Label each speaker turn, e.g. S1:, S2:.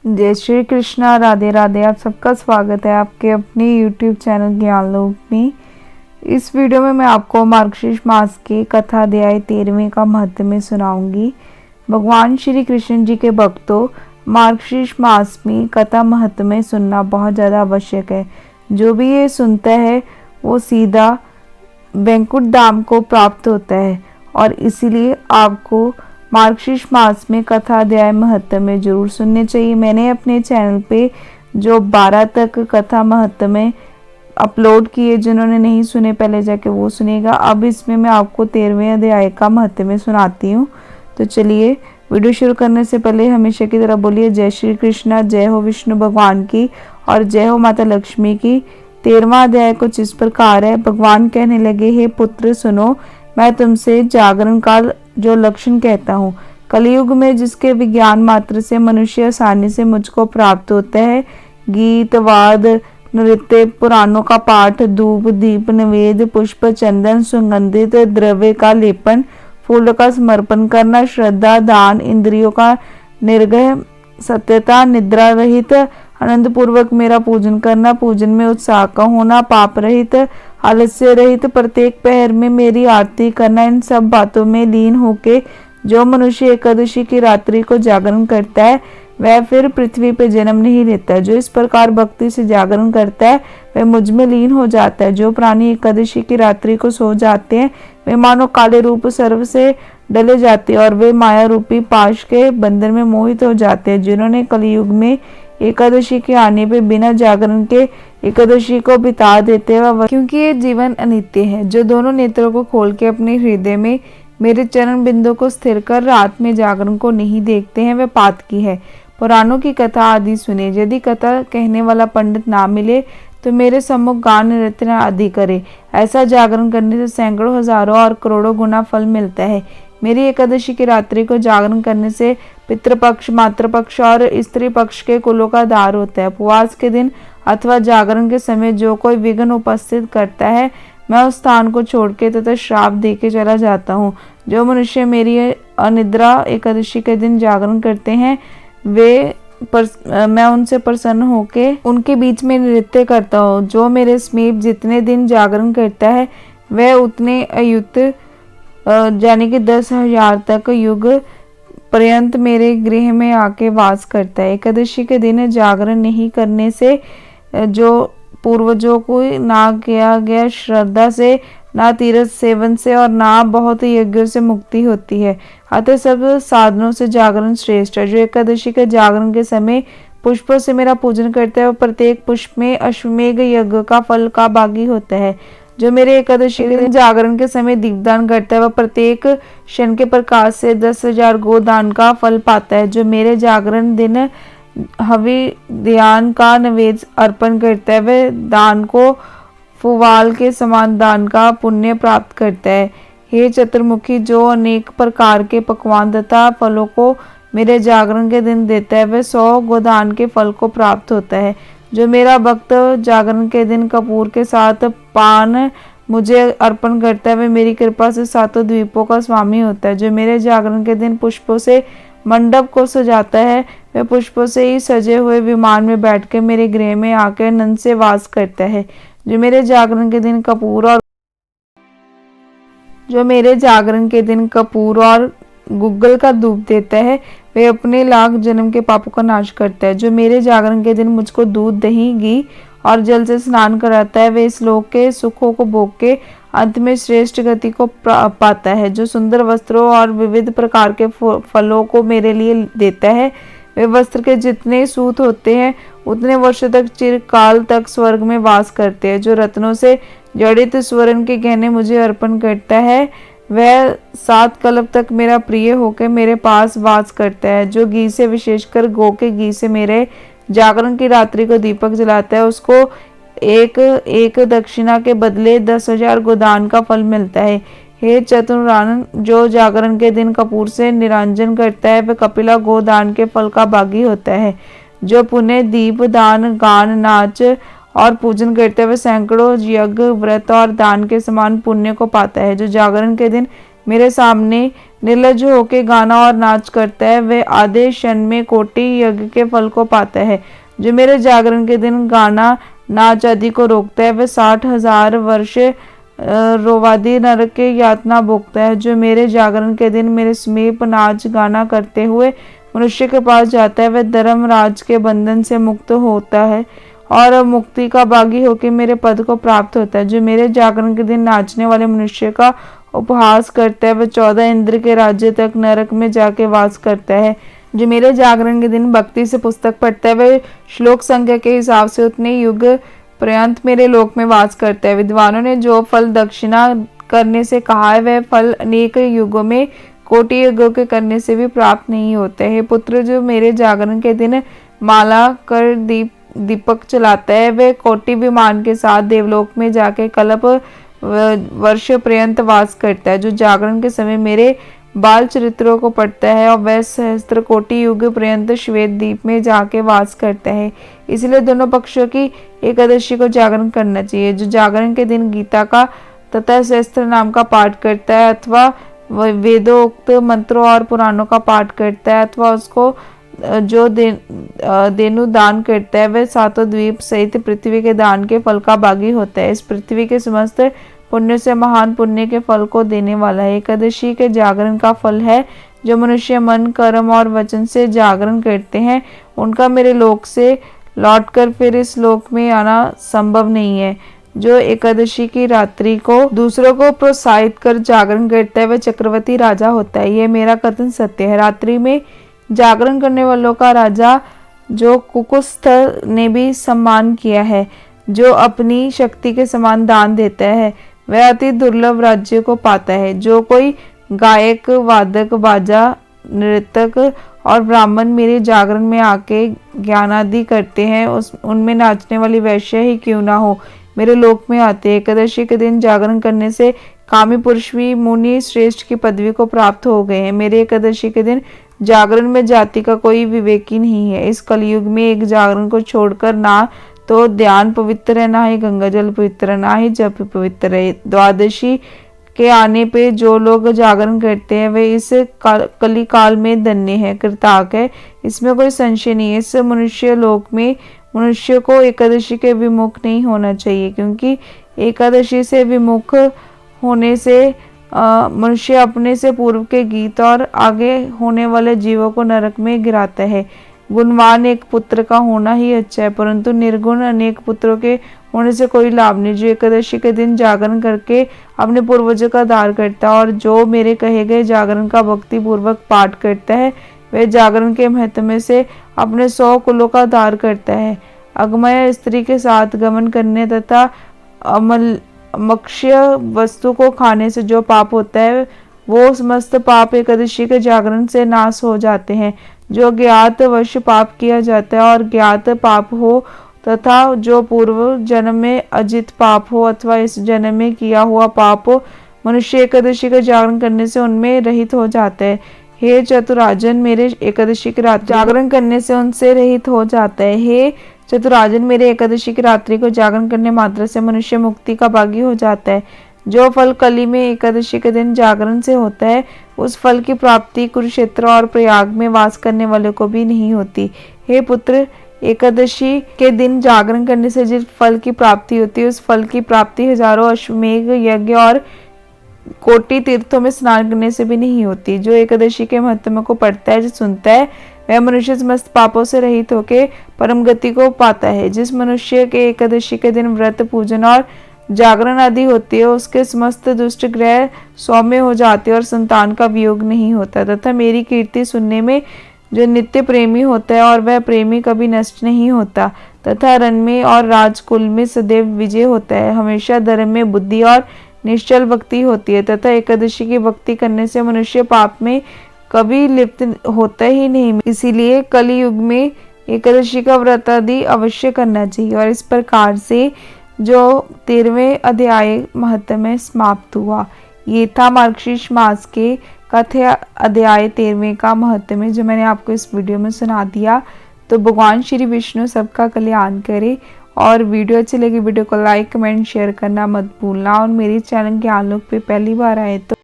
S1: जय श्री कृष्णा, राधे राधे। आप सबका स्वागत है आपके अपने YouTube चैनल ज्ञानलोक में। इस वीडियो में मैं आपको मार्गशीर्ष मास की कथा अध्याय 13वें का महत्व में सुनाऊंगी। भगवान श्री कृष्ण जी के भक्तों, मार्गशीर्ष मास में कथा महत्व में सुनना बहुत ज़्यादा आवश्यक है। जो भी ये सुनता है वो सीधा वैकुंठ धाम को प्राप्त होता है और इसीलिए आपको मार्गशीर्ष मास में कथा अध्याय महत्व में जरूर सुनने चाहिए। मैंने अपने चैनल पे जो 12 तक कथा महत्व में अपलोड किए, जिन्होंने नहीं सुने पहले जाके वो सुनेगा। अब इसमें मैं आपको 13वें अध्याय का महत्व में सुनाती हूँ। तो चलिए वीडियो शुरू करने से पहले हमेशा की तरह बोलिए जय श्री कृष्णा, जय हो विष्णु भगवान की और जय हो माता लक्ष्मी की। 13वां अध्याय कुछ इस प्रकार है। भगवान कहने लगे, हे पुत्र सुनो, मैं तुमसे जागरण काल जो लक्षण कहता हूँ। कलयुग में जिसके विज्ञान मात्र से मनुष्य आसानी से मुझको प्राप्त होता है, गीत वाद नृत्य पुराणों का पाठ, धूप दीप नवेद पुष्प चंदन सुगंधित द्रव्य का लेपन, फूल का समर्पण करना, श्रद्धा दान, इंद्रियों का निर्ग्रह, सत्यता, निद्रा रहित आनंद पूर्वक मेरा पूजन करना, पूजन में उत्साह का होना, पाप रहित आलस्य रहित प्रत्येक पहर में मेरी आरती करना, इन सब बातों में लीन होके जो मनुष्य एकादशी की रात्रि को जागरण करता है वह फिर पृथ्वी पे जन्म नहीं लेता। जो इस प्रकार भक्ति से जागरण करता है वह मुझ में लीन हो जाता है। जो प्राणी एकादशी की रात्रि को सो जाते हैं वे मानो काले रूप सर्व से डले जाते हैं और वे माया रूपी पाश के बंधन में मोहित हो जाते हैं। जिन्होंने कलयुग में एकादशी के आने पे बिना जागरण के एकादशी को बिता देते हैं, क्योंकि ये जीवन अनित्य है। जो दोनों नेत्रों को खोल के अपने हृदय में मेरे चरण बिंदु को स्थिर कर रात में जागरण को नहीं देखते हैं वह पातकी है। पुराणों की कथा आदि सुने। यदि कथा कहने वाला पंडित ना मिले तो मेरे सम्मुख गान नृत्य आदि करे। ऐसा जागरण करने से सैकड़ों हजारों और करोड़ों गुना फल मिलता है। मेरी एकादशी की रात्रि को जागरण करने से पितृपक्ष मातृपक्ष और स्त्री पक्ष के कुलों का दार होता है। उपवास के दिन अथवा जागरण के समय जो कोई विघ्न उपस्थित करता है मैं उस स्थान को छोड़ के तथा श्राप दे के चला जाता हूँ। जो मनुष्य मेरी अनिद्रा एकादशी के दिन जागरण करते हैं मैं उनसे प्रसन्न होके उनके बीच में नृत्य करता हूँ। जो मेरे समीप जितने दिन जागरण करता है वह उतने अयुत यानी कि 10,000 तक युग पर्यंत मेरे गृह में आके वास करता है। एकादशी के दिन जागरण नहीं करने से जो पूर्वजों को ना किया गया श्रद्धा से, ना तीर्थ सेवन से और ना बहुत यज्ञों से मुक्ति होती है। अतः सब साधनों से जागरण श्रेष्ठ है। जो एकादशी के जागरण के समय पुष्पों से मेरा पूजन करता है वह प्रत्येक पुष्प में अश्वमेघ यज्ञ का फल का भागी होता है। जो मेरे एकादशी के दिन जागरण के समय दीपदान करता है वह प्रत्येक क्षण के प्रकाश से 10,000 गोदान का फल पाता है। जो मेरे जागरण दिन हवि ध्यान का नैवेद्य अर्पण करता है वह दान को फुवाल के समान दान का पुण्य प्राप्त करता है। हे चतुर्मुखी, जो अनेक प्रकार के पकवान तथा फलों को मेरे जागरण के दिन देता है वह 100 गोदान के फल को प्राप्त होता है। जो मेरा भक्त जागरण के दिन कपूर के साथ पान मुझे अर्पण करता है वह मेरी कृपा से 7 द्वीपों का स्वामी होता है। जो मेरे जागरण के दिन पुष्पों से मंडप को सजाता है वह पुष्पों से ही सजे हुए विमान में बैठ के मेरे गृह में आकर नंद से वास करता है। जो मेरे जागरण के दिन कपूर और गुग्गल का धूप देता है वह अपने लाख जन्म के पापों का नाश करता है। जो मेरे जागरण के दिन मुझको दूध दही घी और जल से स्नान कराता है वह इस लोक के सुखों को भोग के अंत में श्रेष्ठ गति को पाता है। जो सुंदर वस्त्रों और विविध प्रकार के फलों को मेरे लिए देता है वे वस्त्र के जितने सूत होते हैं उतने वर्षों तक चिरकाल तक स्वर्ग में वास करते हैं। जो रत्नों से जड़ित स्वर्ण के गहने मुझे अर्पण करता है वह 7 कल्प तक मेरा प्रिय होकर मेरे पास वास करता है। जो घी से विशेषकर गौ के घी से मेरे जागरण की रात्रि को दीपक जलाता है उसको एक दक्षिणा के बदले 10,000 गोदान का फल मिलता है। हे चतुरानन, जो जागरण के दिन कपूर से निरंजन करता है वह कपिला गोदान के फल का भागी होता है। जो पुण्य दीप दान गान नाच और पूजन करते हुए सैकड़ों यज्ञ व्रत और दान के समान पुण्य को पाता है। जो जागरण के दिन मेरे सामने निर्लज होके गाना और नाच करता है, वह आधे क्षण में कोटि यज्ञ के फल को पाता है। जो मेरे जागरण के दिन गाना नाच आदि को रोकता है, वह 60,000 वर्ष रोवादी नरक के यातना भोगता है। जो मेरे जागरण के दिन मेरे समीप नाच गाना करते हुए मनुष्य के पास जाता है, वह धर्मराज के बंधन से मुक्त होता है और मुक्ति का भागी होकर मेरे पद को प्राप्त होता है। जो मेरे जागरण के दिन नाचने वाले मनुष्य का उपहास करता है, वह 14 इंद्र के राज्य तक नरक में जाके वास करता है। जो मेरे जागरण के दिन भक्ति से पुस्तक पढ़ता है, वह श्लोक संख्या के हिसाब से उतने युग पर्यंत मेरे लोक में वास करता है। विद्वानों ने जो फल दक्षिणा करने से कहा है, वह फल अनेक युगों में कोटि यज्ञों के करने से भी प्राप्त नहीं होते हैं। पुत्र, जो मेरे जागरण के दिन माला कर दीपक चलाता है, वह कोटि विमान के साथ देवलोक में जाके कल्प वर्ष पर्यंत वास करता है। जो जागरण के समय मेरे बाल चरित्रों को पढ़ता है और वह सहस्त्र कोटि युग पर्यंत श्वेत द्वीप में जाके वास करता है। इसलिए दोनों पक्षों की एकादशी को जागरण करना चाहिए। जो जागरण के दिन गीता का तथा सहस्त्र नाम का पाठ करता है, अथवा वेदोक्त मंत्रों और पुराणों का पाठ करता है, अथवा उसको जो देनु दान करता है, वह सातों द्वीप सहित पृथ्वी के दान के फल का भागी होता है। इस पृथ्वी के समस्त पुण्य से महान पुण्य के फल को देने वाला है। एकादशी के जागरण का फल है, जो मनुष्य मन कर्म और वचन से जागरण करते हैं, उनका मेरे लोक से लौटकर फिर इस लोक में आना संभव नहीं है। जो एकादशी की रात्रि को दूसरों को प्रोत्साहित कर जागरण करता है, वह चक्रवर्ती राजा होता है। यह मेरा कथन सत्य है। रात्रि में जागरण करने वालों का राजा जो कुकुस्थ ने भी सम्मान किया है। जो अपनी शक्ति के समान दान देता है, वह अति दुर्लभ राज्य को पाता है। जो कोई गायक, वादक, बाजा, नृतक और ब्राह्मण मेरे जागरण में आके ज्ञानादि करते हैं, उनमें नाचने वाली वैश्य ही क्यों ना हो, मेरे लोक में आते हैं। एकादशी के दिन जागरण करने से कामी पुरुष भी मुनि श्रेष्ठ की पदवी को प्राप्त हो गए हैं। मेरे एकादशी के दिन जागरण में जाति का कोई विवेक ही नहीं है। इस कलयुग में एक जागरण को छोड़कर ना तो ध्यान पवित्र है, ना ही गंगा जल पवित्र है, ना ही जप पवित्र है। द्वादशी के आने पे जो लोग जागरण करते हैं, वे इस कली काल में धन्य है, कृतार्थ है, इसमें कोई संशय नहीं है। इस मनुष्य लोक में मनुष्य को एकादशी के विमुख नहीं होना चाहिए, क्योंकि एकादशी से विमुख होने से मनुष्य अपने से पूर्व के गीत और आगे होने वाले जीवों को नरक में गिराता है। गुणवान एक पुत्र का होना ही अच्छा है, परंतु निर्गुण अनेक पुत्रों के होने से कोई लाभ नहीं। जो एकादशी के दिन जागरण करके अपने पूर्वजों का दार करता है और जो मेरे कहे गए जागरण का भक्ति पूर्वक पाठ करता है, वह जागरण के महत्व से अपने 100 कुलों का दार करता है। अगमय स्त्री के साथ गमन करने तथा अमक्ष्य वस्तु को खाने से जो पाप होता है, वो समस्त पाप एकादशी के जागरण से नाश हो जाते हैं। जो ज्ञात वश पाप किया जाता है और ज्ञात पाप हो, तथा जो पूर्व जन्म में अजित पाप हो अथवा इस जन्म में किया हुआ पाप हो, मनुष्य एकादशी का जागरण करने से उनमें रहित हो जाता है। हे चतुराजन, मेरे एकादशी की रात जागरण करने से उनसे रहित हो जाता है। हे चतुराजन, मेरे एकादशी की रात्रि को जागरण करने मात्र से मनुष्य मुक्ति का भागी हो जाता है। जो फल कली में एकादशी के दिन जागरण से होता है, उस फल की प्राप्ति कुरुक्षेत्र और प्रयाग में वास करने वाले को भी नहीं होती। हे पुत्र, एकादशी के दिन जागरण करने से जिस फल की प्राप्ति होती है, उस फल की प्राप्ति हजारों अश्वमेघ यज्ञ और कोटि तीर्थों में स्नान करने से भी नहीं होती। जो एकादशी के महत्व को पढ़ता है, जो सुनता है, वह मनुष्य समस्त पापों से रहित होकर परम गति को पाता है। जिस मनुष्य के एकादशी के दिन व्रत, पूजन और जागरण आदि होती है, उसके समस्त दुष्ट ग्रह सौम्य हो जाते और संतान का वियोग नहीं होता, तथा मेरी कीर्ति सुनने में जो नित्य प्रेमी होता है और वह प्रेमी कभी नष्ट नहीं होता, तथा रण में और राजकुल में सदैव विजय होता है। हमेशा धर्म में बुद्धि और निश्चल भक्ति होती है, तथा एकादशी की भक्ति करने से मनुष्य पाप में कभी लिप्त होता ही नहीं। इसीलिए कलि युग में एकादशी का व्रत आदि अवश्य करना चाहिए। और इस प्रकार से जो 13वें अध्याय महत्व में समाप्त हुआ। ये था मार्गशीर्ष मास के कथ्य अध्याय 13वें का महत्व में, जो मैंने आपको इस वीडियो में सुना दिया। तो भगवान श्री विष्णु सबका कल्याण करे। और वीडियो अच्छी लगी, वीडियो को लाइक, कमेंट, शेयर करना मत भूलना। और मेरे चैनल ज्ञान लोक पे पहली बार आए तो